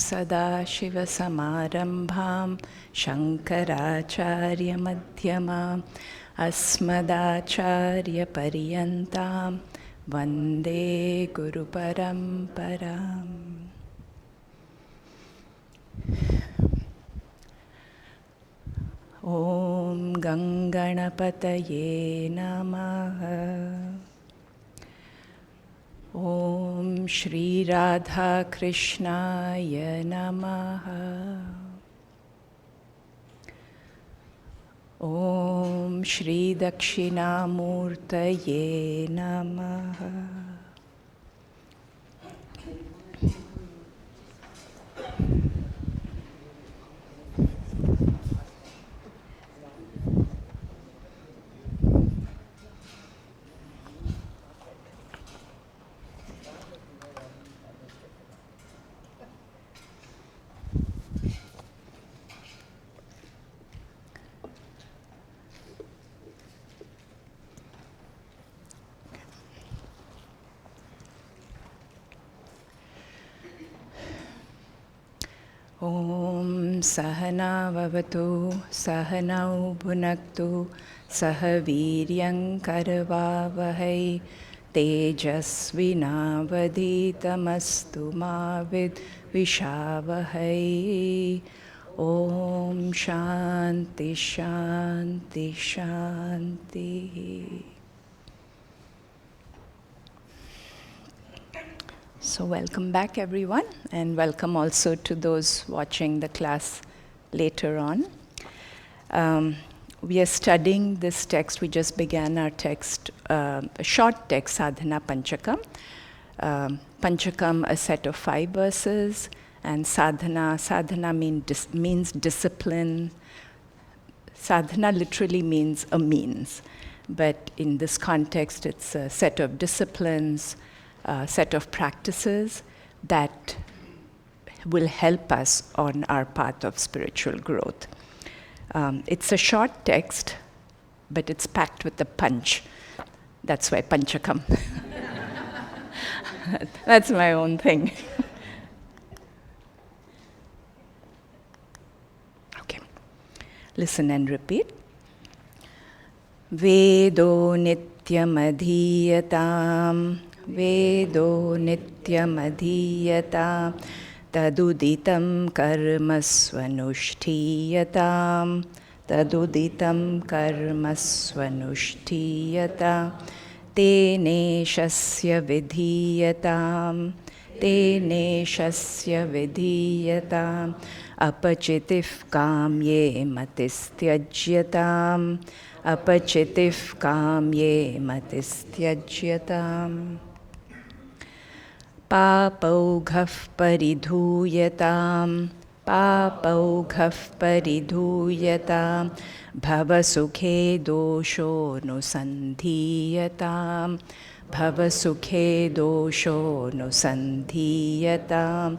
Sadashivasamarambham Shankaracharya Madhyamam Asmadacharya Paryantam Vande Guru Paramparam. Om Ganganapataye Namaha. Om Sri Radha Krishnaya Namaha. Om Shri Dakshinamurtaye Namaha. Om Sahana Vavatu Sahanau Bhunaktu Sahaviryam Karavavahai Tejasvinavaditamastu Mavid Vishavahai. Om Shanti Shanti Shanti. So welcome back everyone, and welcome also to those watching the class later on. We are studying this text. We just began our text, a short text, Sadhana Pancakam. Pancakam, a set of 5 verses, and sadhana means discipline. Sadhana literally means a means, but in this context it's a set of disciplines, a set of practices that will help us on our path of spiritual growth. It's a short text, but it's packed with a punch. That's why Pancakam. That's my own thing. Okay. Listen and repeat. Vedo nityam adhiyatam. Vedo nityam adhiyatam. Taduditam karma svanushthiyatam. Taduditam karma svanushthiyatam. Tene shasya vidhiyatam. Tene shasya vidhiyatam. Apachitif kamye matistyajyatam. Apachitif kamye matistyajyatam. Papaughah paridhuyatam. Papaughah paridhuyatam. Bhavasukhe dosho nusandhiyatam. Bhavasukhe dosho nusandhiyatam.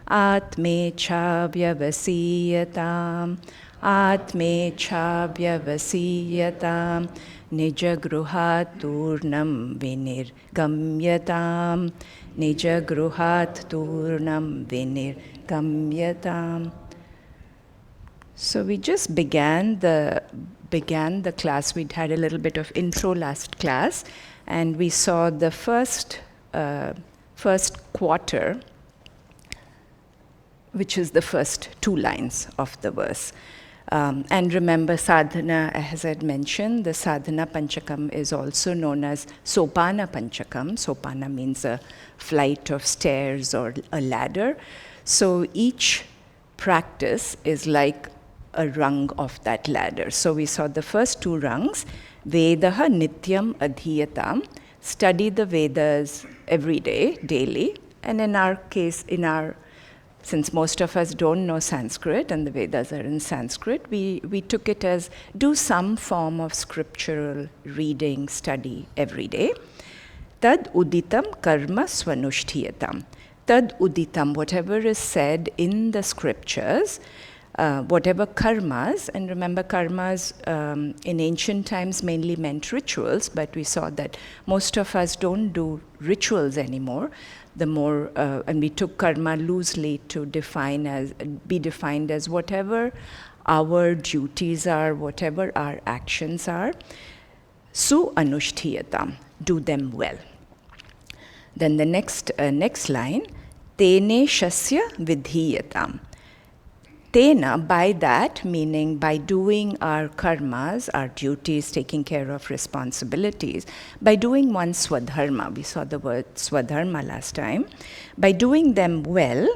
Atmecha vyavasiyatam. Atmecha vyavasiyatam. Nijagruhat turnam vinirgamyatam. Nijagruhat turnam vinirgamyatam. So we just began the class. We'd had a little bit of intro last class, and we saw the first quarter, which is the first 2 lines of the verse. And remember, sadhana, as I had mentioned, the sadhana Pancakam is also known as Sopana Pancakam. Sopana means a flight of stairs or a ladder. So each practice is like a rung of that ladder. So we saw the first 2 rungs. Vedaha nityam adhiyatam. Study the Vedas every day, daily. And in our case, since most of us don't know Sanskrit and the Vedas are in Sanskrit, we took it as do some form of scriptural reading, study every day. Tad uditam karma svanushthiyatam. Tad uditam, whatever is said in the scriptures, whatever karmas, and remember karmas in ancient times mainly meant rituals, but we saw that most of us don't do rituals anymore. The more, and we took karma loosely to be defined as whatever our duties are, whatever our actions are, su anushtiyatam, do them well. Then the next line, tene shasya vidhiyatam. Tena, by that, meaning by doing our karmas, our duties, taking care of responsibilities, by doing one's swadharma, we saw the word swadharma last time, by doing them well,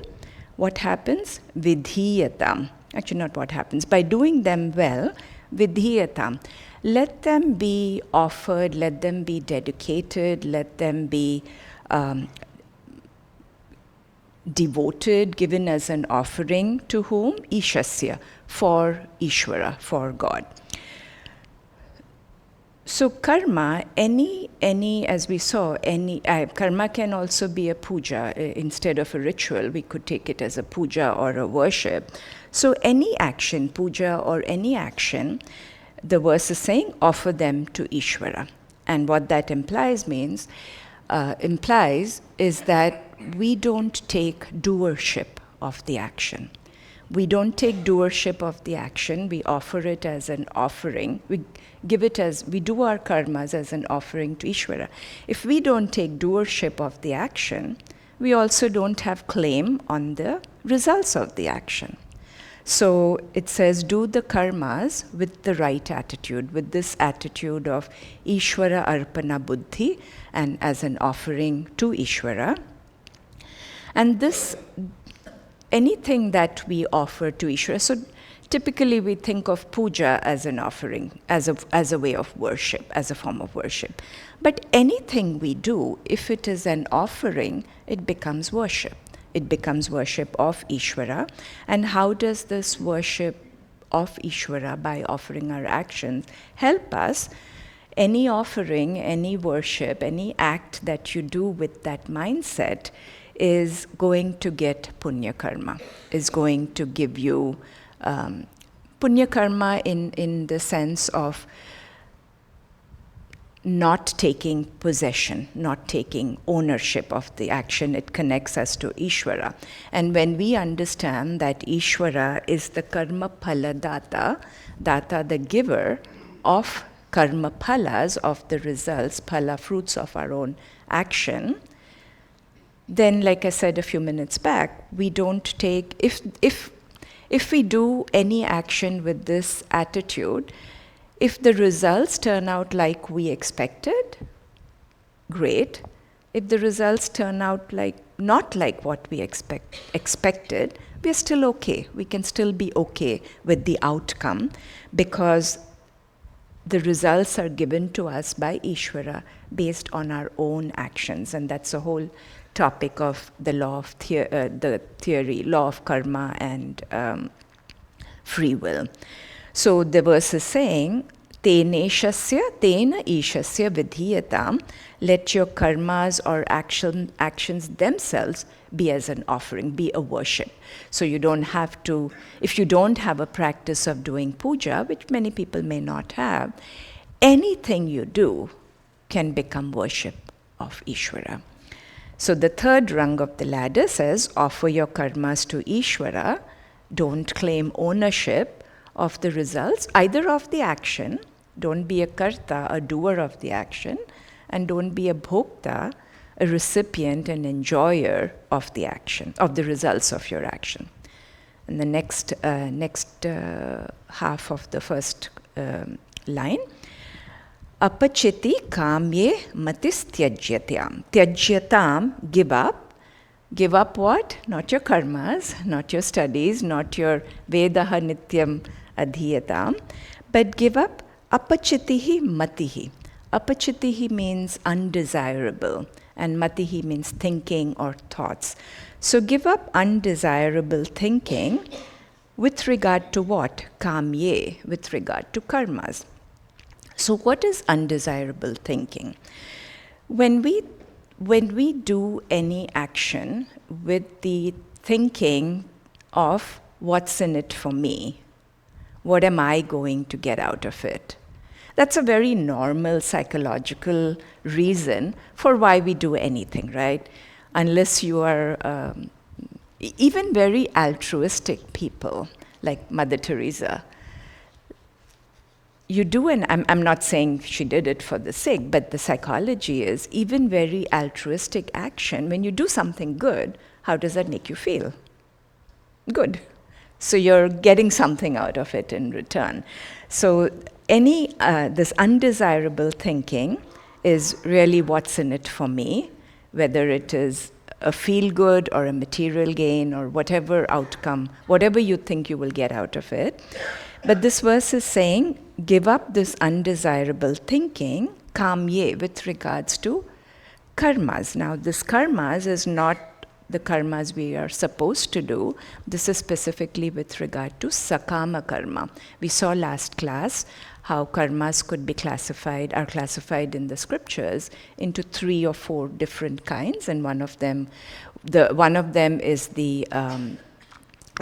what happens? Vidhiyatam. Actually, not what happens. By doing them well, vidhiyatam. Let them be offered, let them be dedicated, let them be devoted, given as an offering to whom? Ishasya, for Ishvara, for God. So karma, as we saw, karma can also be a puja. Instead of a ritual, we could take it as a puja or a worship. So any action, puja or any action, the verse is saying, offer them to Ishvara. And what that implies is that we don't take doership of the action. We don't take doership of the action, we offer it as an offering. We do our karmas as an offering to Ishvara. If we don't take doership of the action, we also don't have claim on the results of the action. So it says, do the karmas with the right attitude, with this attitude of Ishvara Arpana Buddhi, and as an offering to Ishvara. And this, anything that we offer to Ishvara, so typically we think of puja as an offering, as a way of worship, as a form of worship. But anything we do, if it is an offering, it becomes worship. It becomes worship of Ishvara. And how does this worship of Ishvara, by offering our actions, help us? Any offering, any worship, any act that you do with that mindset is going to get punya karma, is going to give you punya karma in the sense of not taking possession, not taking ownership of the action. It connects us to Ishvara. And when we understand that Ishvara is the karma phala data, the giver of karma phalas, of the results, phala, fruits of our own action, then, like I said a few minutes back, we don't take, if we do any action with this attitude, if the results turn out like we expected, great. If the results turn out not like what we expected, we're still okay. We can still be okay with the outcome, because the results are given to us by Ishvara based on our own actions. And that's a whole topic of the law of the theory, law of karma and free will. So the verse is saying, Tene shasya, tena ishasya vidhiyatam. Let your karmas or actions themselves be as an offering, be a worship. So you don't have to, if you don't have a practice of doing puja, which many people may not have, anything you do can become worship of Ishvara. So the third rung of the ladder says, offer your karmas to Ishvara. Don't claim ownership of the results, either of the action. Don't be a karta, a doer of the action, and don't be a bhokta, a recipient and enjoyer of the action, of the results of your action. And the next half of the first line, apachiti kamye matis tyajyatam. Tyajyatam, give up. Give up what? Not your karmas, not your studies, not your vedaha nityam adhiyatam, but give up apachitihi matihi. Apachitihi means undesirable, and matihi means thinking or thoughts. So give up undesirable thinking with regard to what? Kamye, with regard to karmas. So what is undesirable thinking? When we do any action with the thinking of what's in it for me? What am I going to get out of it? That's a very normal psychological reason for why we do anything, right? Unless you are even very altruistic people, like Mother Teresa. You do, and I'm not saying she did it for the sake, but the psychology is even very altruistic action. When you do something good, how does that make you feel? Good. So you're getting something out of it in return. So this undesirable thinking is really what's in it for me, whether it is a feel-good or a material gain or whatever outcome, whatever you think you will get out of it. But this verse is saying, give up this undesirable thinking, kamye, with regards to karmas. Now, this karmas is not the karmas we are supposed to do. This is specifically with regard to sakama karma. We saw last class how karmas could be are classified in the scriptures into 3 or 4 different kinds, and one of them is the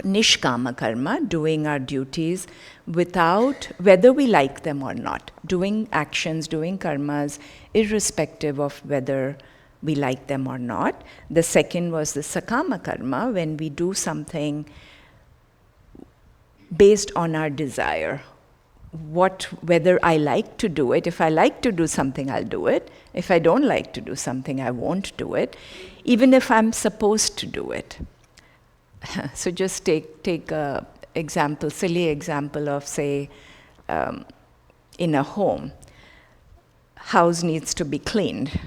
nishkama karma, doing our duties without, whether we like them or not, doing actions, doing karmas, irrespective of whether we like them or not. The second was the sakama karma, when we do something based on our desire. Whether I like to do it. If I like to do something, I'll do it. If I don't like to do something, I won't do it, even if I'm supposed to do it. So just take a silly example of, say, in a home. House needs to be cleaned,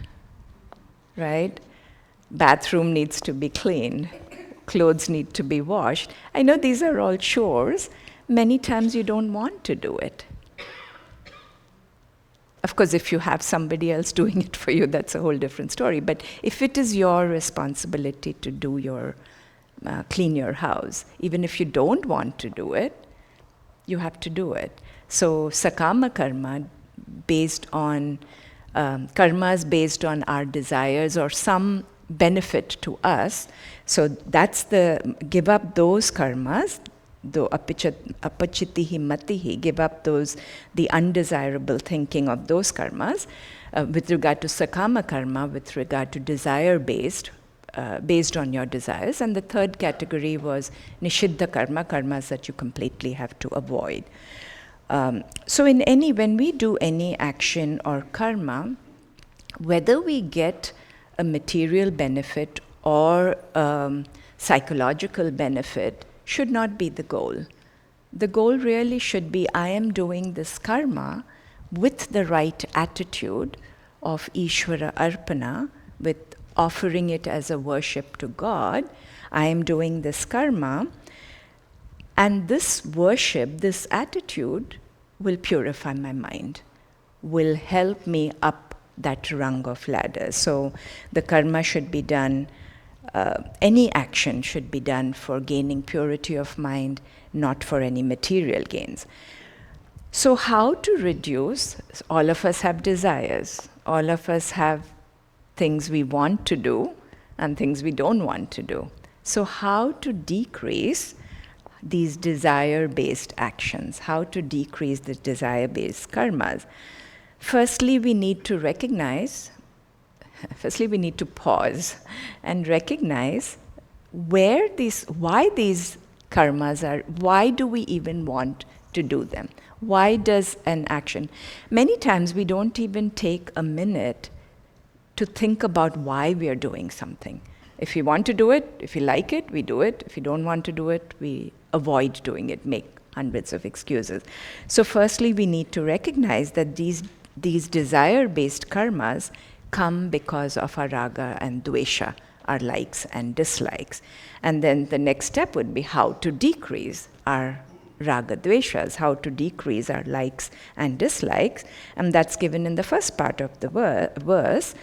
right? Bathroom needs to be cleaned. Clothes need to be washed. I know these are all chores. Many times you don't want to do it. Of course, if you have somebody else doing it for you, that's a whole different story. But if it is your responsibility to do clean your house, even if you don't want to do it, you have to do it. So sakama karma, based on karmas based on our desires or some benefit to us. So that's give up those karmas, though apachitihi matihi, give up the undesirable thinking of those karmas, with regard to sakama karma, with regard to desire-based, based on your desires. And the third category was nishiddha karma, karmas that you completely have to avoid. So when we do any action or karma, whether we get a material benefit or psychological benefit should not be the goal. The goal really should be, I am doing this karma with the right attitude of Ishvara Arpana, with offering it as a worship to God. I am doing this karma, and this worship, this attitude, will purify my mind, will help me up that rung of ladder. So the karma should be done, any action should be done for gaining purity of mind, not for any material gains. So how to reduce? All of us have desires. All of us have things we want to do and things we don't want to do. So how to decrease these desire-based actions? How to decrease the desire-based karmas? Firstly, we need to pause and recognize why these karmas are, why do we even want to do them? Why does an action? Many times we don't even take a minute to think about why we are doing something. If we want to do it, if we like it, we do it. If we don't want to do it, we avoid doing it, make hundreds of excuses. So firstly, we need to recognize that these desire-based karmas come because of our raga and dvesha, our likes and dislikes. And then the next step would be how to decrease our raga dveshas, how to decrease our likes and dislikes. And that's given in the first part of the verse.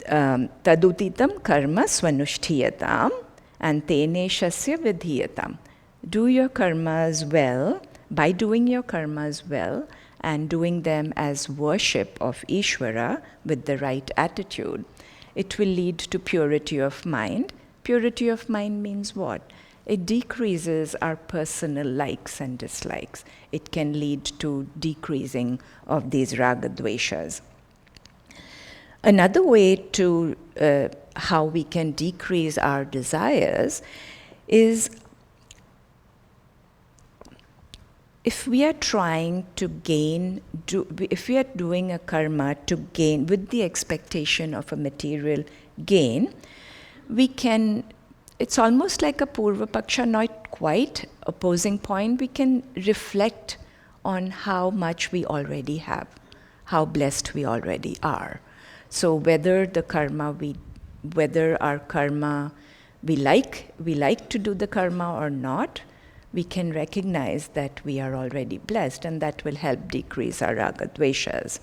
Tadutitam karma swanushthiyatam and teneshasya vidhiyatam. Do your karmas well. By doing your karmas well and doing them as worship of Ishvara with the right attitude, it will lead to purity of mind. Purity of mind means what? it decreases our personal likes and dislikes. It can lead to decreasing of these raga dveshas. Another way to how we can decrease our desires is if we are trying to if we are doing a karma to gain with the expectation of a material gain, we can, it's almost like a purva paksha, not quite opposing point. We can reflect on how much we already have, how blessed we already are. So whether our karma, we like to do the karma or not, we can recognize that we are already blessed, and that will help decrease our raga dveshas.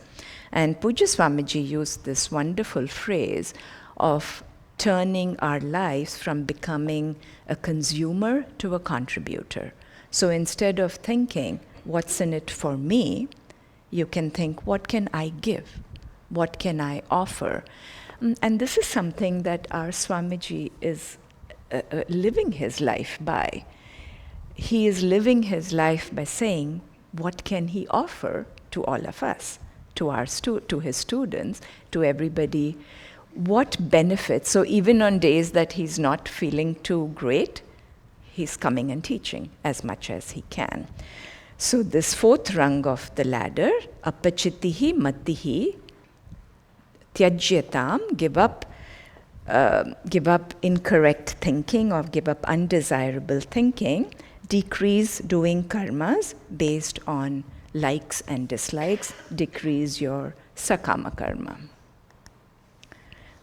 And Pujya Swamiji used this wonderful phrase of turning our lives from becoming a consumer to a contributor. So instead of thinking, what's in it for me, you can think, what can I give? What can I offer? And this is something that our Swamiji is living his life by. He is living his life by saying, what can he offer to all of us, to his students, to everybody? What benefits? So even on days that he's not feeling too great, he's coming and teaching as much as he can. So this fourth rung of the ladder, apachitihi matihi tyajyatam, give up incorrect thinking or give up undesirable thinking, decrease doing karmas based on likes and dislikes, decrease your sakama karma.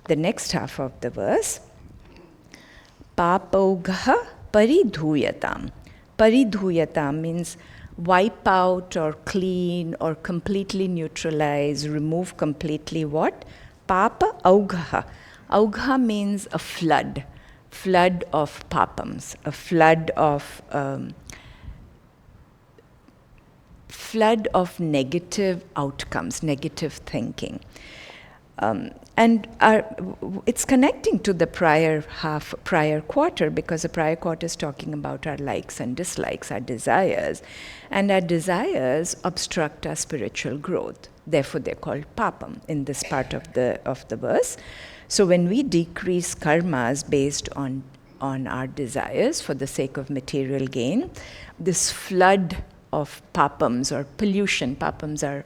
The next half of the verse, papogha paridhuyatam. Paridhuyatam means wipe out or clean or completely neutralize, remove completely what? Papa augha. Augha means a flood of papams, a flood of negative outcomes, negative thinking. And it's connecting to the prior quarter, because the prior quarter is talking about our likes and dislikes, our desires. And our desires obstruct our spiritual growth. Therefore, they're called papam in this part of the verse. So when we decrease karmas based on our desires for the sake of material gain, this flood of papams or pollution, papams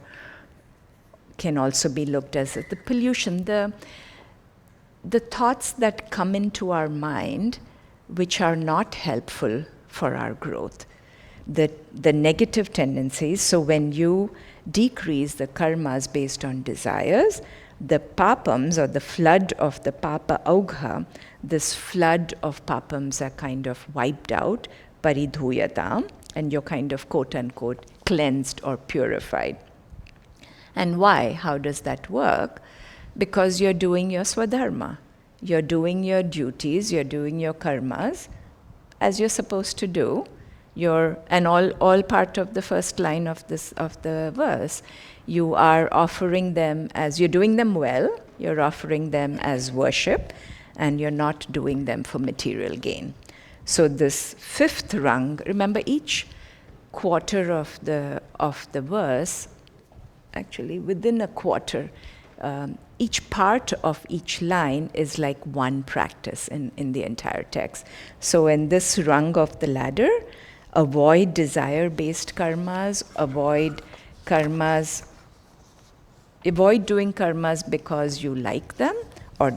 can also be looked as the pollution, the thoughts that come into our mind which are not helpful for our growth, the negative tendencies. So when you decrease the karmas based on desires, the papams or the flood of the papa augha, this flood of papams are kind of wiped out, paridhuyatam, and you're kind of quote unquote cleansed or purified. And why? How does that work? Because you're doing your swadharma. You're doing your duties, you're doing your karmas as you're supposed to do. And all part of the first line of the verse, you are offering them as, you're doing them well, you're offering them as worship, and you're not doing them for material gain. So this fifth rung, remember each quarter of the verse, actually within a quarter, each part of each line is like one practice in the entire text. So in this rung of the ladder, avoid desire-based karmas, avoid doing karmas because you like them, or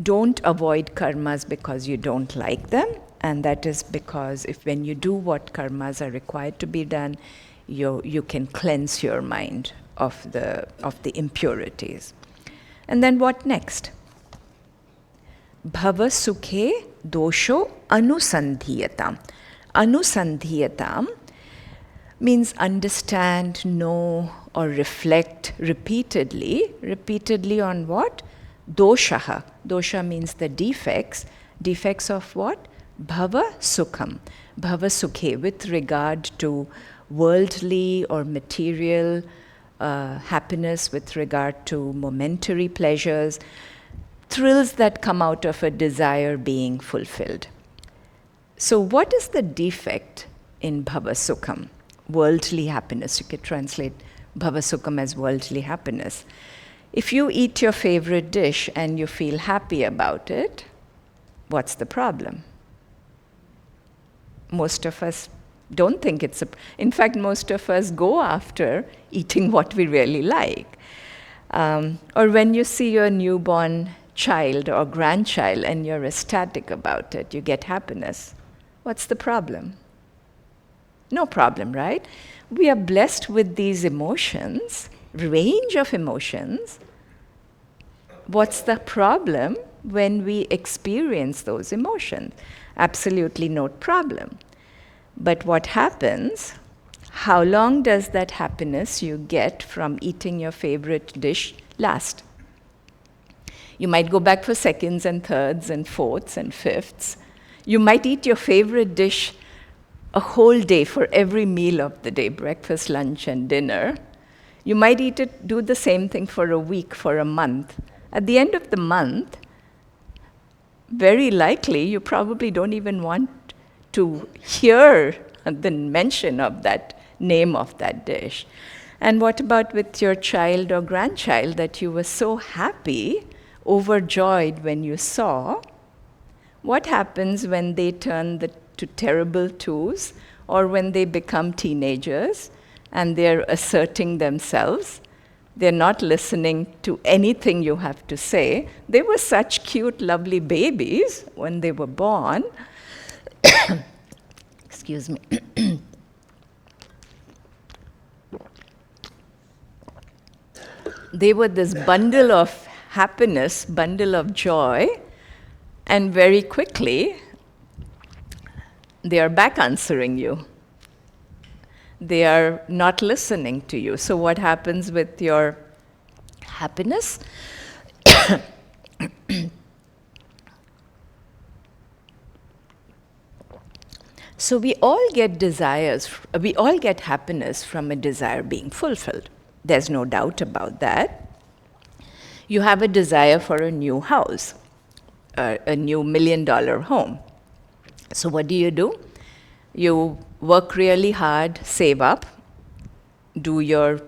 don't avoid karmas because you don't like them. And that is because when you do what karmas are required to be done, you can cleanse your mind of the impurities. And then what next? Bhava sukhe dosho anusandhiyatam. Anusandhiyatam means understand, know, or reflect repeatedly. Repeatedly on what? Doshaha. Dosha means the defects. Defects of what? Bhava sukham. Bhava sukhe, with regard to worldly or material happiness, with regard to momentary pleasures. thrills that come out of a desire being fulfilled. So what is the defect in bhavasukham? Worldly happiness. You could translate bhavasukham as worldly happiness. If you eat your favorite dish and you feel happy about it, what's the problem? Most of us don't think it's in fact, most of us go after eating what we really like. Or when you see your newborn child or grandchild and you're ecstatic about it, you get happiness. What's the problem? No problem, right? We are blessed with these emotions, range of emotions. What's the problem when we experience those emotions? Absolutely no problem. But what happens, how long does that happiness you get from eating your favorite dish last? You might go back for seconds and thirds and fourths and fifths. You might eat your favorite dish a whole day for every meal of the day, breakfast, lunch, and dinner. You might do the same thing for a week, for a month. At the end of the month, very likely you probably don't even want to hear the mention of that name of that dish. And what about with your child or grandchild that you were so happy, overjoyed when you saw? What happens when they turn to terrible twos, or when they become teenagers and they're asserting themselves? They're not listening to anything you have to say. They were such cute, lovely babies when they were born. Excuse me. They were this bundle of happiness, bundle of joy, and very quickly they are back answering you. They are not listening to you. So what happens with your happiness? So we all get happiness from a desire being fulfilled. There's no doubt about that. You have a desire for a new house, a new $1 million home. So what do? You work really hard, save up, do your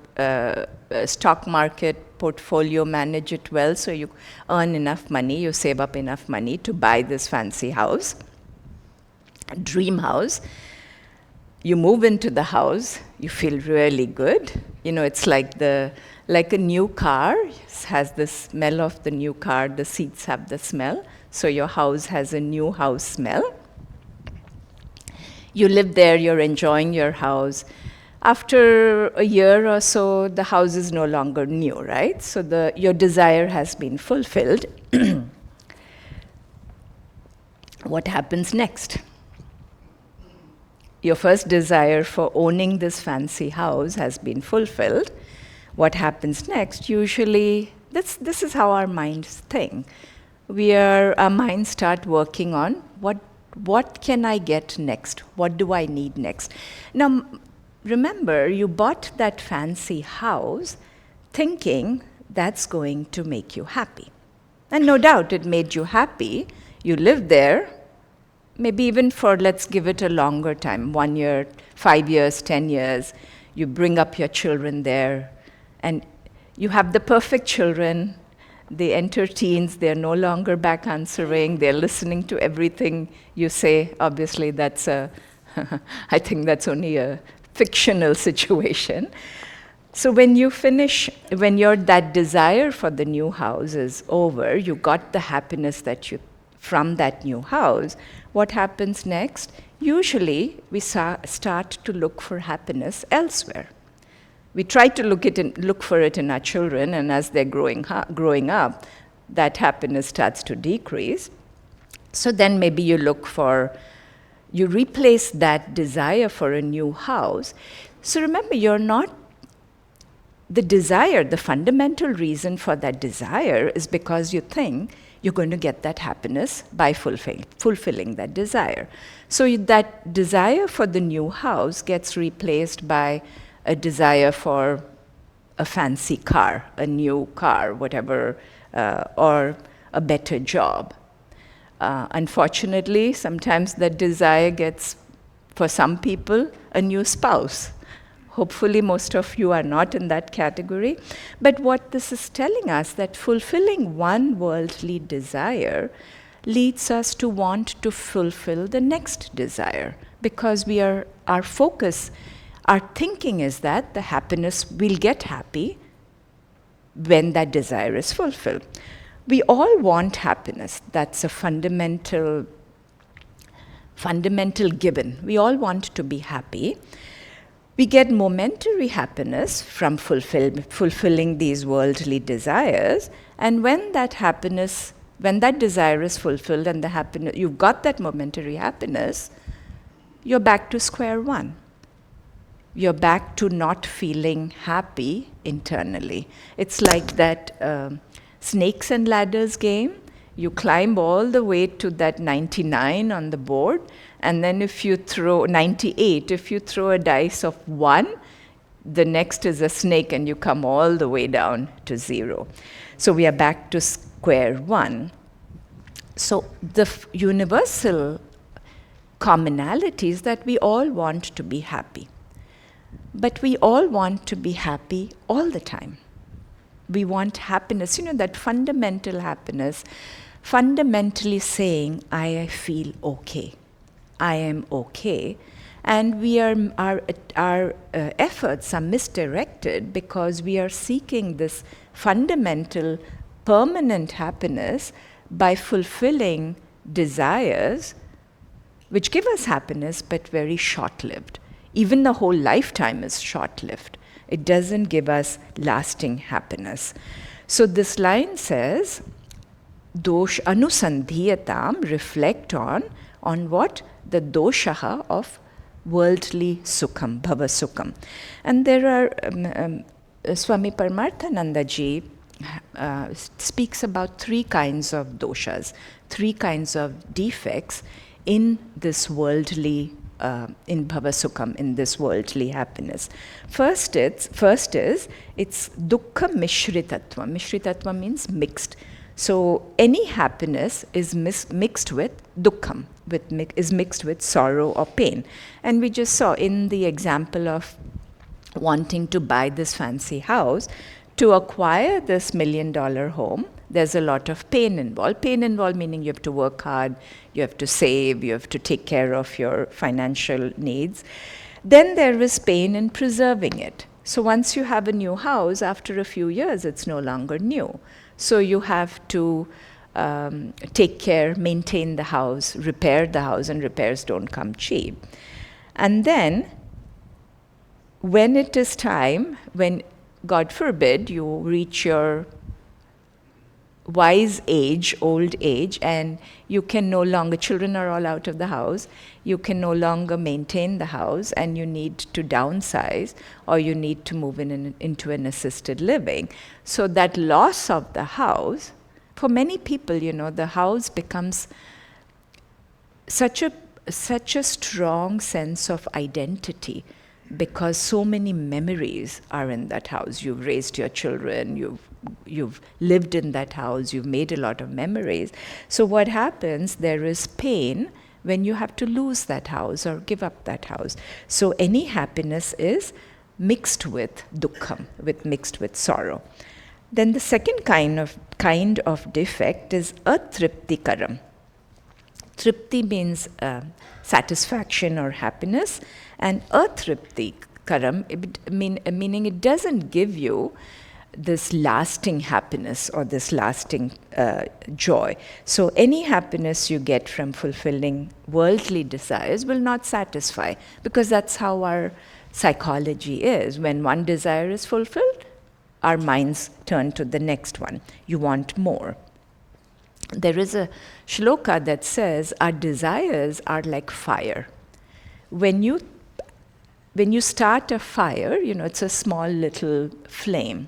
stock market portfolio, manage it well, so you earn enough money, you save up enough money to buy this fancy house, dream house. You move into the house, you feel really good. You know, it's like a new car. It has the smell of the new car, the seats have the smell, so your house has a new house smell. You live there, you're enjoying your house. After a year or so, the house is no longer new, right? So your desire has been fulfilled. What happens next? Your first desire for owning this fancy house has been fulfilled. What happens next? Usually, this is how our minds think. Our minds start working on what can I get next? What do I need next? Now, remember, you bought that fancy house thinking that's going to make you happy. And no doubt it made you happy. You lived there, maybe even for, let's give it a longer time, 1 year, 5 years, 10 years. You bring up your children there, and you have the perfect children. They enter teens, they're no longer back answering, they're listening to everything you say. Obviously, I think that's only a fictional situation. So when that desire for the new house is over, you got the happiness from that new house, what happens next? Usually, we start to look for happiness elsewhere. We try to look for it in our children, and as they're growing up, that happiness starts to decrease. So then maybe you replace that desire for a new house. So remember, the fundamental reason for that desire is because you think you're going to get that happiness by fulfilling that desire. So that desire for the new house gets replaced by a desire for a fancy car, a new car, whatever, or a better job. Unfortunately, sometimes that desire gets, for some people, a new spouse. Hopefully, most of you are not in that category. But what this is telling us, that fulfilling one worldly desire leads us to want to fulfill the next desire, because our focus, our thinking is that the happiness, we'll get happy when that desire is fulfilled. We all want happiness. That's a fundamental given. We all want to be happy. We get momentary happiness from fulfilling these worldly desires, and when that desire is fulfilled and the happiness, you've got that momentary happiness, you're back to square one. You're back to not feeling happy internally. It's like that snakes and ladders game. You climb all the way to that 99 on the board, and then if you throw 98, if you throw a dice of 1, the next is a snake and you come all the way down to 0. So we are back to square one. So the universal commonality is that we all want to be happy. But we all want to be happy all the time. We want happiness, that fundamental happiness, fundamentally saying, I feel okay. I am okay. And our efforts are misdirected because we are seeking this fundamental, permanent happiness by fulfilling desires which give us happiness but very short-lived. Even the whole lifetime is short-lived. It doesn't give us lasting happiness. So this line says, dosh anusandhiyatam, reflect on what? The doshaha of worldly sukham, bhava sukham. And there are, Swami Paramarthananda-ji speaks about 3 kinds of doshas, 3 kinds of defects in this worldly in bhava sukham, in this worldly happiness. First is it's dukkha mishritatva. Mishritatva means mixed. So any happiness is mixed with dukkham, is mixed with sorrow or pain. And we just saw in the example of wanting to buy this fancy house, to acquire this $1 million home, there's a lot of pain involved. Pain involved meaning you have to work hard, you have to save, you have to take care of your financial needs. Then there is pain in preserving it. So once you have a new house, after a few years, it's no longer new. So you have to take care, maintain the house, repair the house, and repairs don't come cheap. And then, when it is time, when, God forbid, you reach your wise age, old age, and you can no longer, children are all out of the house, you can no longer maintain the house, and you need to downsize, or you need to move into an assisted living. So that loss of the house, for many people, the house becomes such a strong sense of identity, because so many memories are in that house. You've raised your children, you've lived in that house, you've made a lot of memories. So what happens, there is pain when you have to lose that house or give up that house. So any happiness is mixed with dukkham, mixed with sorrow. Then the second kind of defect is atriptikaram. Tripti means satisfaction or happiness, and atriptikaram, meaning it doesn't give you this lasting happiness or this lasting joy. So any happiness you get from fulfilling worldly desires will not satisfy, because that's how our psychology is. When one desire is fulfilled, our minds turn to the next one. You want more. There is a shloka that says our desires are like fire. When you start a fire, it's a small little flame.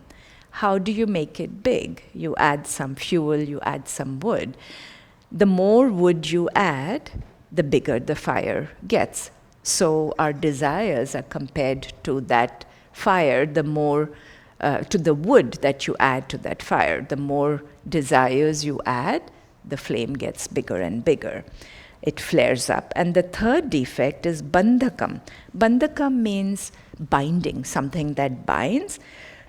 How do you make it big? You add some fuel, you add some wood. The more wood you add, the bigger the fire gets. So our desires are compared to that fire. The more to the wood that you add to that fire. The more desires you add, the flame gets bigger and bigger. It flares up. And the third defect is bandhakam. Bandhakam means binding, something that binds.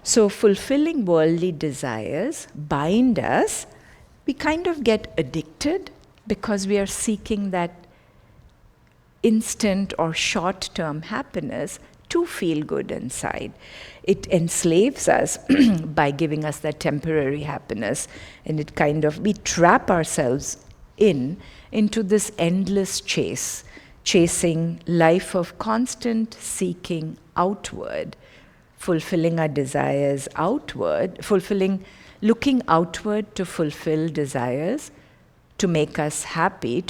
So fulfilling worldly desires bind us. We kind of get addicted because we are seeking that instant or short-term happiness to feel good inside. It enslaves us by giving us that temporary happiness, and it kind of, we trap ourselves into this endless chasing life of constant seeking outward, fulfilling our desires outward, looking outward to fulfill desires, to make us happy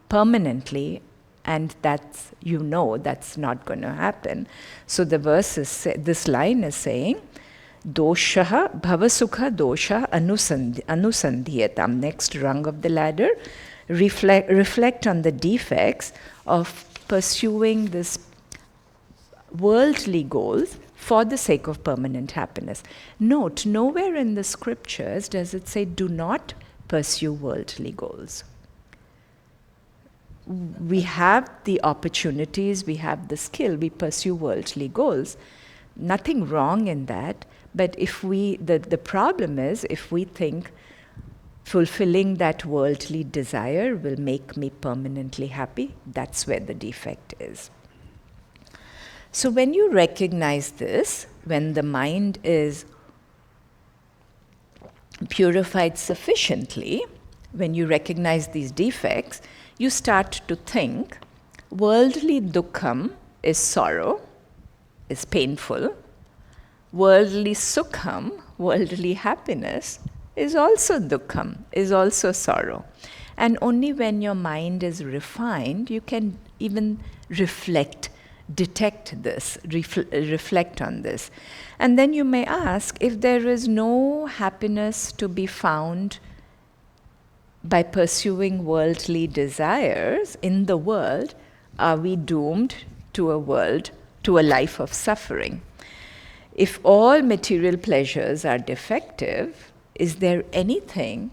permanently, and that's not going to happen. So the verse this line is saying, doshaha bhavasukha dosha anusandhiyatam. Next rung of the ladder, reflect on the defects of pursuing this worldly goals for the sake of permanent happiness. Note, nowhere in the scriptures does it say do not pursue worldly goals. We have the opportunities, we have the skill, we pursue worldly goals. Nothing wrong in that, but the problem is if we think fulfilling that worldly desire will make me permanently happy, that's where the defect is. So when you recognize this, when the mind is purified sufficiently, when you recognize these defects, you start to think worldly dukkham is sorrow, is painful. Worldly sukham, worldly happiness, is also dukkham, is also sorrow. And only when your mind is refined, you can even detect this, reflect on this. And then you may ask, if there is no happiness to be found by pursuing worldly desires in the world, are we doomed to a life of suffering? If all material pleasures are defective, is there anything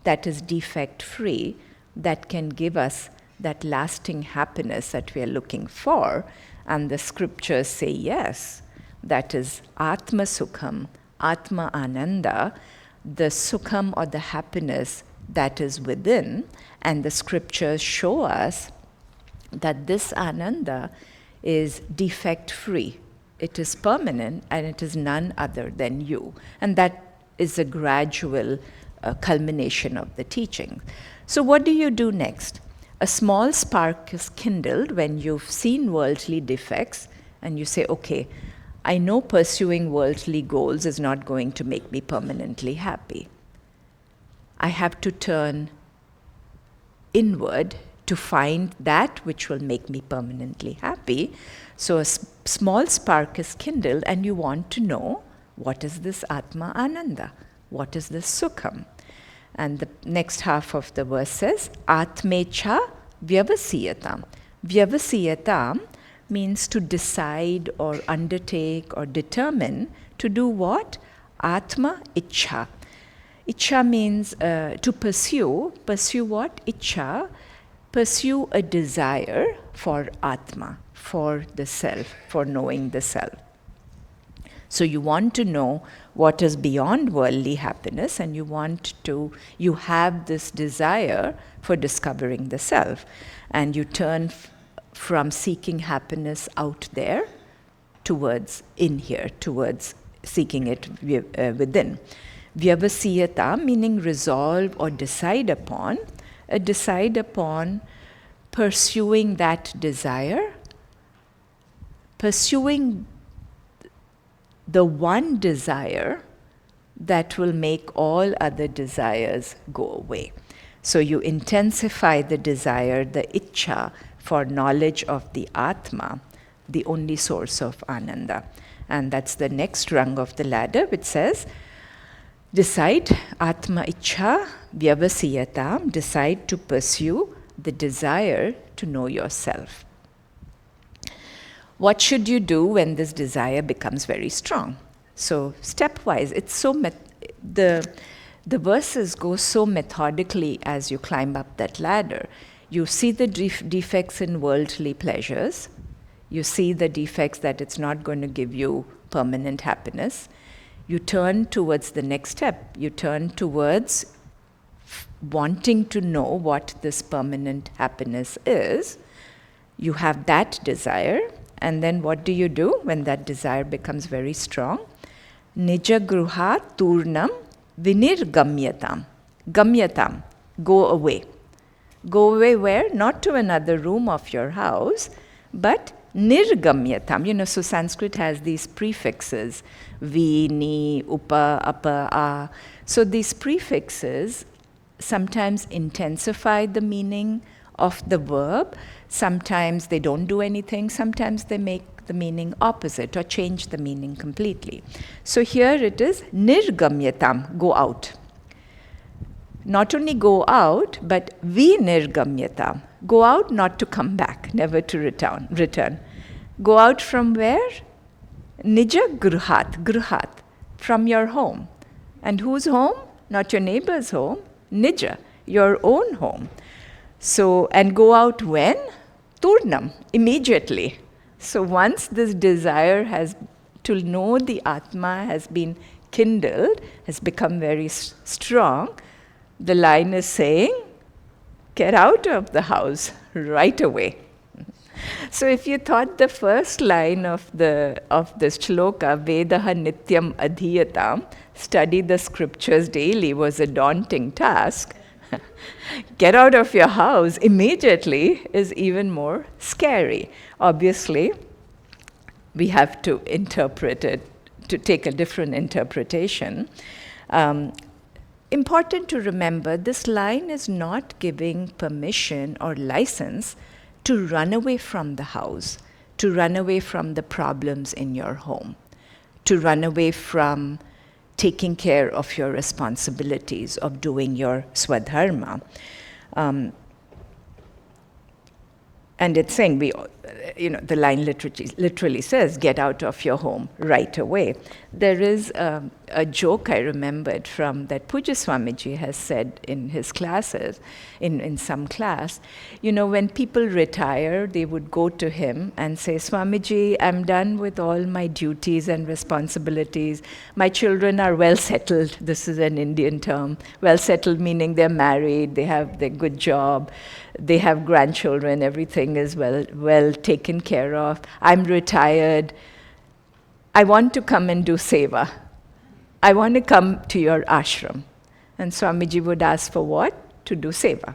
that is defect-free that can give us that lasting happiness that we are looking for? And the scriptures say yes. That is Atma Sukham, Atma Ananda, the Sukham or the happiness that is within. And the scriptures show us that this Ananda is defect-free. It is permanent and it is none other than you. And that is a gradual culmination of the teaching. So what do you do next? A small spark is kindled when you've seen worldly defects and you say, okay, I know pursuing worldly goals is not going to make me permanently happy. I have to turn inward to find that which will make me permanently happy. So a small spark is kindled and you want to know, what is this Atma Ananda? What is this Sukham? And the next half of the verse says, Atmecha vyavasiyatam. Vyavasiyatam means to decide or undertake or determine to do what? Atma Ichha. Ichha means to pursue. Pursue what? Ichha. Pursue a desire for Atma, for the self, for knowing the self. So you want to know what is beyond worldly happiness, and you have this desire for discovering the self. And you turn from seeking happiness out there towards in here, towards seeking it within. Vyavasiyata meaning resolve or decide upon pursuing that desire, pursuing the one desire that will make all other desires go away. So you intensify the desire, the ichcha, for knowledge of the Atma, the only source of Ananda. And that's the next rung of the ladder, which says, decide, Atma Ichha Vyavasiyatam, decide to pursue the desire to know yourself. What should you do when this desire becomes very strong? So stepwise, it's so the verses go so methodically as you climb up that ladder. You see the defects in worldly pleasures. You see the defects that it's not going to give you permanent happiness. You turn towards the next step. You turn towards wanting to know what this permanent happiness is. You have that desire. And then what do you do when that desire becomes very strong? Nija gruha turnam vinirgamyatam. Gamyatam. Go away. Go away where? Not to another room of your house, but nirgamyatam. So Sanskrit has these prefixes. Vi, ni, upa, apa, a. So these prefixes sometimes intensify the meaning of the verb. Sometimes they don't do anything. Sometimes they make the meaning opposite or change the meaning completely. So here it is nirgamyatam, go out. Not only go out, but vinirgamyatam, go out not to come back, never to return. Go out from where? Nija gruhat, from your home. And whose home? Not your neighbor's home. Nija, your own home. So, and go out when? Turnam, immediately. So once this desire to know the Atma has been kindled, has become very strong, the line is saying, get out of the house right away. So if you thought the first line of the shloka, Vedaha Nityam Adhiyatam, study the scriptures daily, was a daunting task, get out of your house immediately is even more scary. Obviously, we have to interpret it, to take a different interpretation. Important to remember, this line is not giving permission or license to run away from the house, to run away from the problems in your home, to run away from taking care of your responsibilities, of doing your swadharma. And it's saying, the line literally says, get out of your home right away. There is a joke I remembered from that Puja Swami-ji has said in his classes, in some class. When people retire, they would go to him and say, Swamiji, I'm done with all my duties and responsibilities. My children are well settled. This is an Indian term. Well settled meaning they're married, they have their good job, they have grandchildren, everything is well taken care of. I'm retired. I want to come and do seva. I want to come to your ashram. And Swamiji would ask for what? To do seva.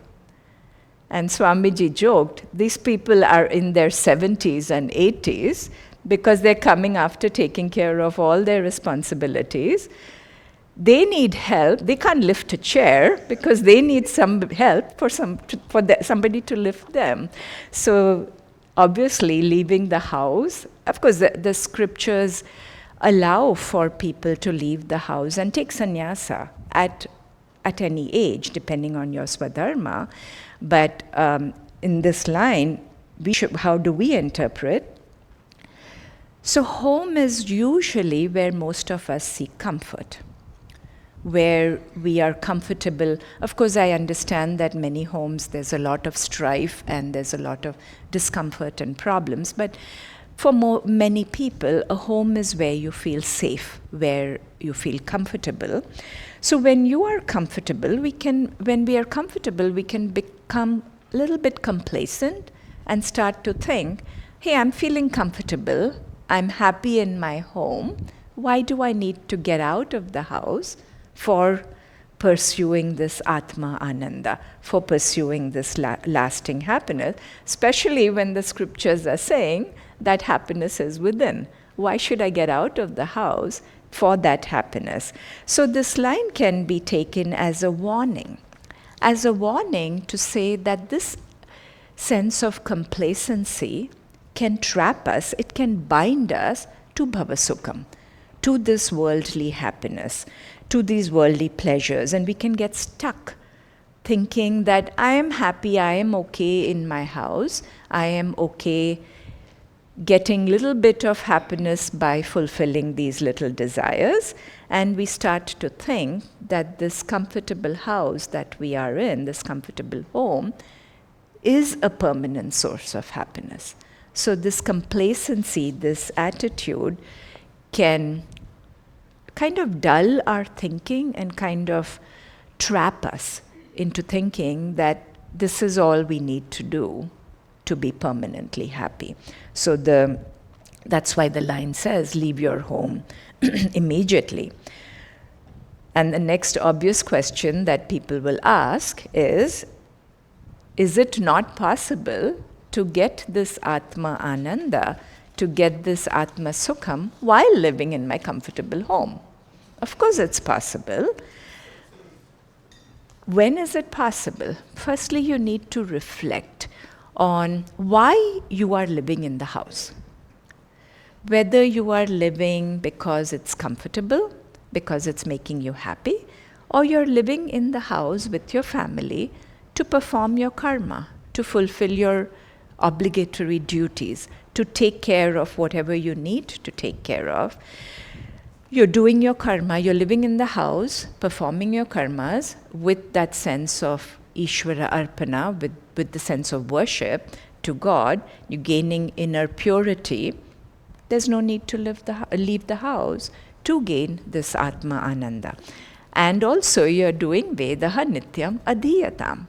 And Swamiji joked, these people are in their 70s and 80s because they're coming after taking care of all their responsibilities. They need help. They can't lift a chair because they need some help for somebody to lift them. So obviously leaving the house, of course the scriptures allow for people to leave the house and take sannyasa at any age, depending on your swadharma. But in this line, how do we interpret? So home is usually where most of us seek comfort, where we are comfortable. Of course, I understand that many homes there's a lot of strife and there's a lot of discomfort and problems, but for many people, a home is where you feel safe, where you feel comfortable. So when you are comfortable, when we are comfortable, we can become a little bit complacent and start to think, hey, I'm feeling comfortable, I'm happy in my home, why do I need to get out of the house for pursuing this Atma Ananda, for pursuing this lasting happiness, especially when the scriptures are saying that happiness is within. Why should I get out of the house for that happiness? So this line can be taken as a warning to say that this sense of complacency can trap us, it can bind us to bhavasukham, to this worldly happiness, to these worldly pleasures, and we can get stuck thinking that I am happy, I am okay in my house, I am okay getting little bit of happiness by fulfilling these little desires, and we start to think that this comfortable house that we are in, this comfortable home, is a permanent source of happiness. So this complacency, this attitude can kind of dull our thinking and kind of trap us into thinking that this is all we need to do to be permanently happy. So that's why the line says, leave your home immediately. And the next obvious question that people will ask is it not possible to get this Atma Ananda, to get this Atma Sukham while living in my comfortable home? Of course it's possible. When is it possible? Firstly, you need to reflect on why you are living in the house. Whether you are living because it's comfortable, because it's making you happy, or you're living in the house with your family to perform your karma, to fulfill your obligatory duties, to take care of whatever you need to take care of. You're doing your karma, you're living in the house, performing your karmas with that sense of Ishvara Arpana, with the sense of worship to God. You're gaining inner purity. There's no need to leave the house to gain this Atma Ananda. And also you're doing Vedaha Nityam Adhiyatam.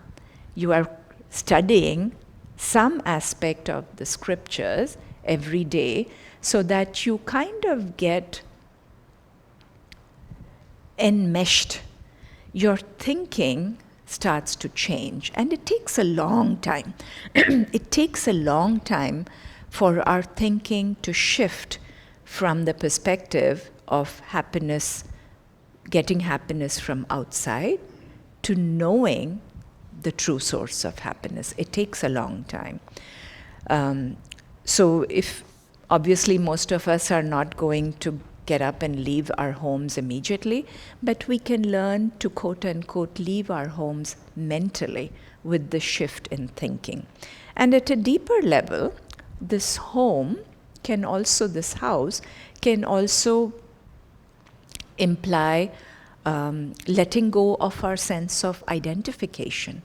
You are studying some aspect of the scriptures every day so that you kind of get enmeshed. Your thinking starts to change, and it takes a long time. It takes a long time for our thinking to shift from the perspective of happiness, getting happiness from outside, to knowing the true source of happiness. It takes a long time. So if obviously most of us are not going to get up and leave our homes immediately, but we can learn to quote unquote leave our homes mentally with the shift in thinking. And at a deeper level, this home can also, this house can also imply letting go of our sense of identification,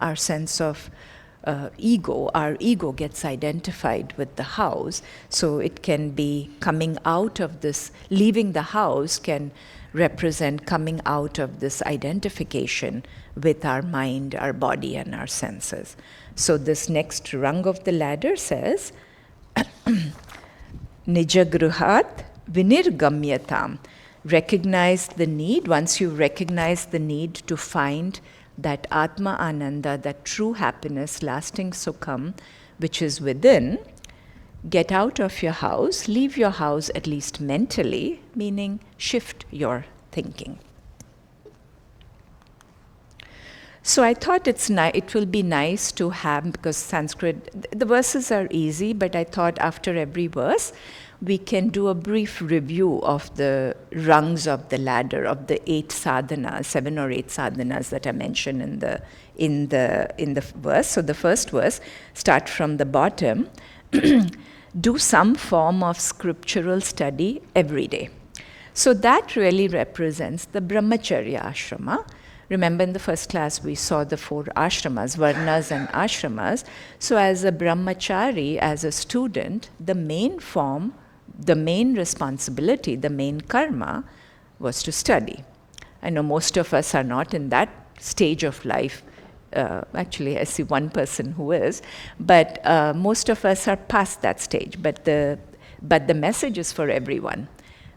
our sense of ego. Our ego gets identified with the house, so it can be coming out of this, leaving the house can represent coming out of this identification with our mind, our body, and our senses. So this next rung of the ladder says, Nijagruhat vinirgamyatam. Recognize the need. Once you recognize the need to find that Atma Ananda, that true happiness, lasting Sukham, which is within, get out of your house, leave your house at least mentally, meaning shift your thinking. So I thought it will be nice to have, because Sanskrit, the verses are easy, but I thought after every verse, we can do a brief review of the rungs of the ladder, of the 8 sadhanas, 7 or 8 sadhanas that are mentioned in the verse. So the first verse, start from the bottom, do some form of scriptural study every day. So that really represents the brahmacharya ashrama. Remember in the first class we saw the 4 ashramas, varnas and ashramas. So as a brahmachari, as a student, the main form, the main responsibility, the main karma was to study. I know most of us are not in that stage of life. Actually, I see one person who is, but most of us are past that stage. But the message is for everyone.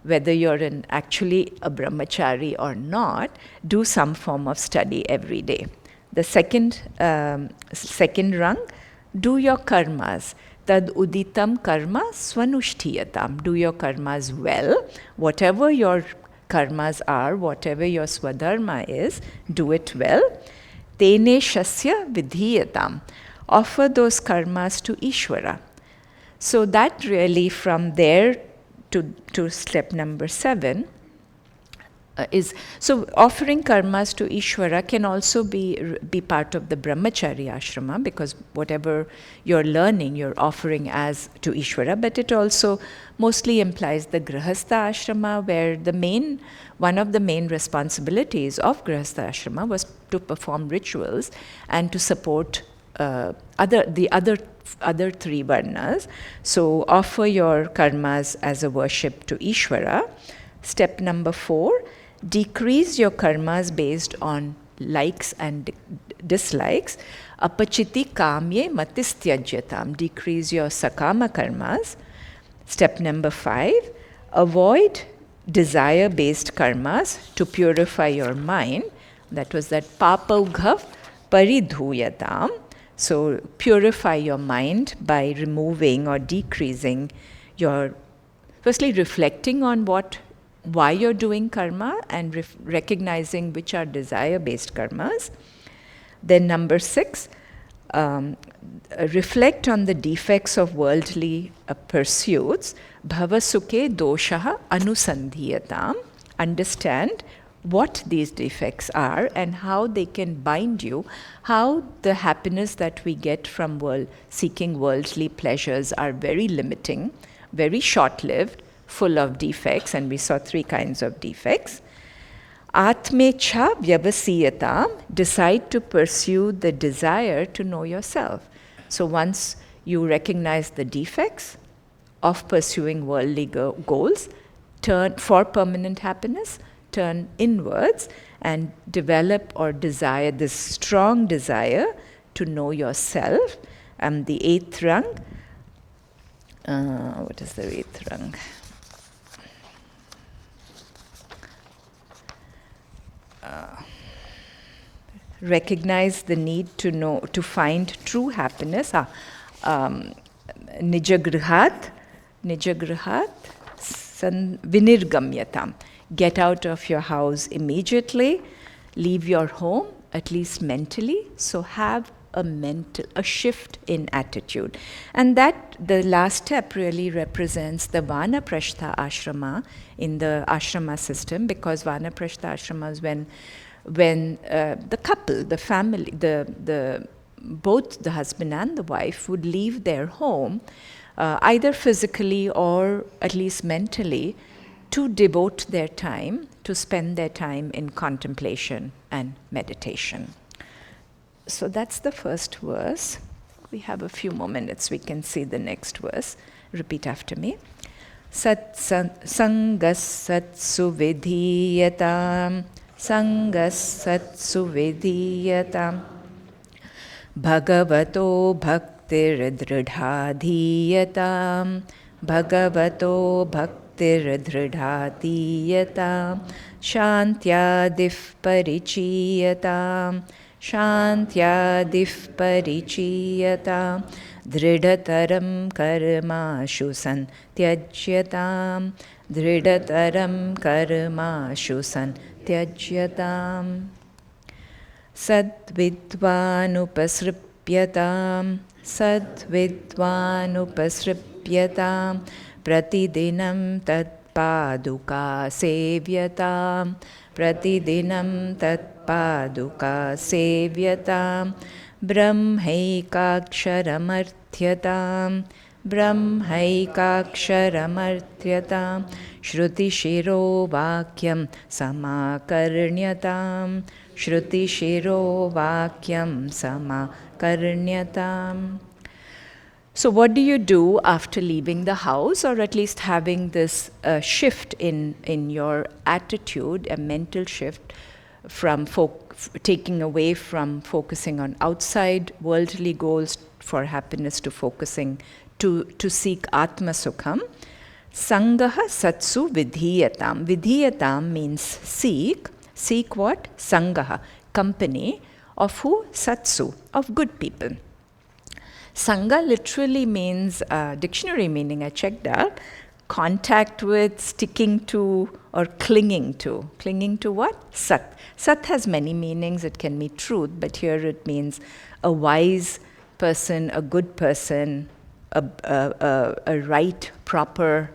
Whether you're actually a brahmachari or not, do some form of study every day. The second rung, do your karmas. Tad uditam karma swanushtiyatam. Do your karmas well. Whatever your karmas are, whatever your swadharma is, do it well. Tene shasya vidhiyatam. Offer those karmas to Ishvara. So that really, from there to step number 7, So offering karmas to Ishvara can also be part of the brahmacharya ashrama, because whatever you're learning, you're offering as to Ishvara, but it also mostly implies the grihastha ashrama, where one of the main responsibilities of grihastha ashrama was to perform rituals and to support the other three varnas. So offer your karmas as a worship to Ishvara. Step number 4, decrease your karmas based on likes and dislikes. Apachiti kamye matistyajyatam. Decrease your sakama karmas. Step number 5, avoid desire-based karmas to purify your mind. That was that papaughav paridhuyatam. So purify your mind by removing or decreasing firstly reflecting on why you're doing karma, and recognizing which are desire-based karmas. Then number 6, reflect on the defects of worldly pursuits. Bhavasukhe doshaha anusandhiyatam. Understand what these defects are and how they can bind you, how the happiness that we get from seeking worldly pleasures are very limiting, very short-lived, full of defects, and we saw 3 kinds of defects. Atmecha vyavasiyatam. Decide to pursue the desire to know yourself. So once you recognize the defects of pursuing worldly goals, turn for permanent happiness, turn inwards and develop or desire this strong desire to know yourself. And the 8th rung, what is the 8th rung? Recognize the need to find true happiness. Nijagrihat vinirgamyatam. Get out of your house immediately. Leave your home, at least mentally. So have a shift in attitude. And that, the last step, really represents the Vanaprastha ashrama in the ashrama system, because Vanaprastha ashrama is when the couple, the family, both the husband and the wife would leave their home, either physically or at least mentally, to devote their time, to spend their time in contemplation and meditation. So that's the first verse. We have a few more minutes. We can see the next verse. Repeat after me. Sangas satsu vidhiyatam. Sangas satsu vidhiyatam. Bhagavato bhaktiridridhadhiyatam. Bhagavato bhaktiridridhadhiyatam. Shantyadif parichiyatam. Shantyadif parichiyatam. Dridhataram karmashu santyajyatam. Dridhataram karmashu santyajyatam. Sadvidvanupasripyatam. Sadvidvanupasripyatam. Pratidinam tatpaduka sevyatam. Pratidinam tatpaduka sevyatam. Brahmaikaksaramarthyatam. Brahmaikaksaramarthyatam. Shruti shiro vakyam samakarnyatam. Shruti shiro vakyam samakarnyatam. So what do you do after leaving the house, or at least having this shift in your attitude, a mental shift from taking away from focusing on outside worldly goals for happiness to focusing to seek Atma Sukham? Sangaha satsu vidhiyatam. Vidhiyatam means seek. Seek what? Sangaha, company. Of who? Satsu, of good people. Sangha literally means, dictionary meaning I checked out, contact with, sticking to, or clinging to. Clinging to what? Sat. Sat has many meanings. It can mean truth, but here it means a wise person, a good person, a right, proper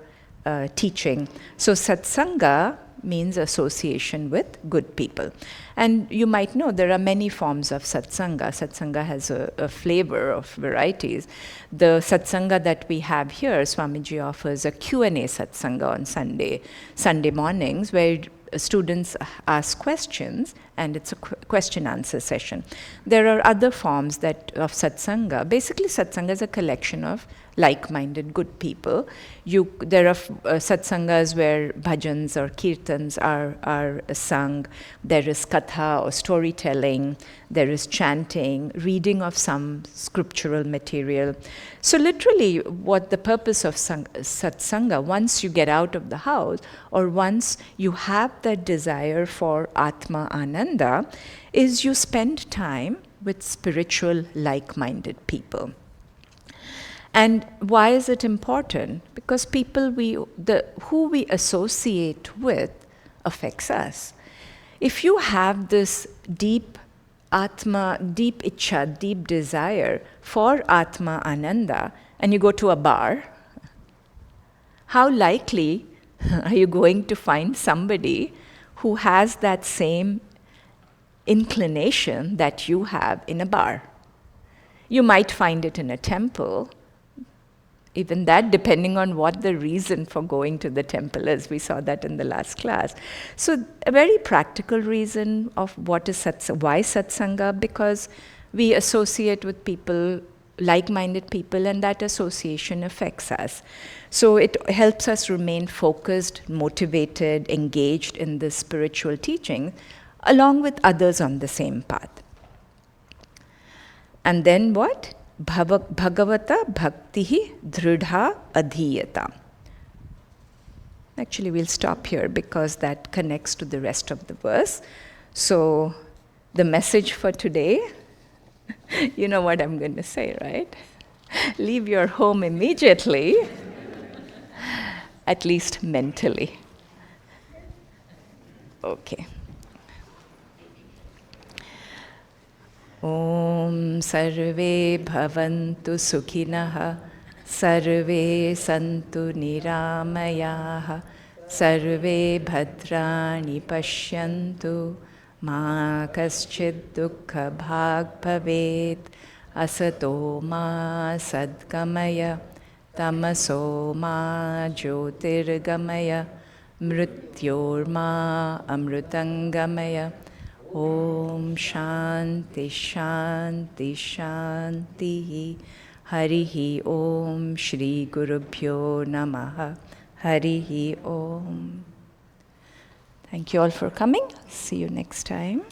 teaching. So satsanga means association with good people. And you might know there are many forms of satsanga. Satsanga has a flavor of varieties. The satsanga that we have here, Swamiji offers a Q&A satsanga on Sunday mornings, where students ask questions, and it's a question answer session. There are other forms of satsanga. Basically, satsanga is a collection of like-minded good people. There are satsangas where bhajans or kirtans are sung. There is katha or storytelling. There is chanting, reading of some scriptural material. So literally, what the purpose of satsanga, once you get out of the house or once you have that desire for Atma Ananda, is you spend time with spiritual like-minded people. And why is it important? Because people who we associate with affects us. If you have this deep Atma, deep ichha, deep desire for Atma Ananda, and you go to a bar, how likely are you going to find somebody who has that same inclination that you have in a bar? You might find it in a temple. Even that, depending on what the reason for going to the temple is. We saw that in the last class. So a very practical reason of what is why satsanga, because we associate with people, like-minded people, and that association affects us. So it helps us remain focused, motivated, engaged in this spiritual teaching, along with others on the same path. And then what? Bhagavata bhaktihi dridha adhiyata. Actually, we'll stop here because that connects to the rest of the verse. So the message for today, you know what I'm going to say, right? Leave your home immediately, at least mentally. Okay. Om sarve bhavantu sukhinah, sarve santu niramayaha, sarve bhadrani pashyantu, ma kaschid dukkha bhag bhavet, asato ma sadgamaya, tamaso ma jyotirgamaya, mrityor ma amrutangamaya. Om Shanti Shanti Shanti. Harihi Om Shri Gurubhyo Namaha. Harihi Om. Thank you all for coming. See you next time.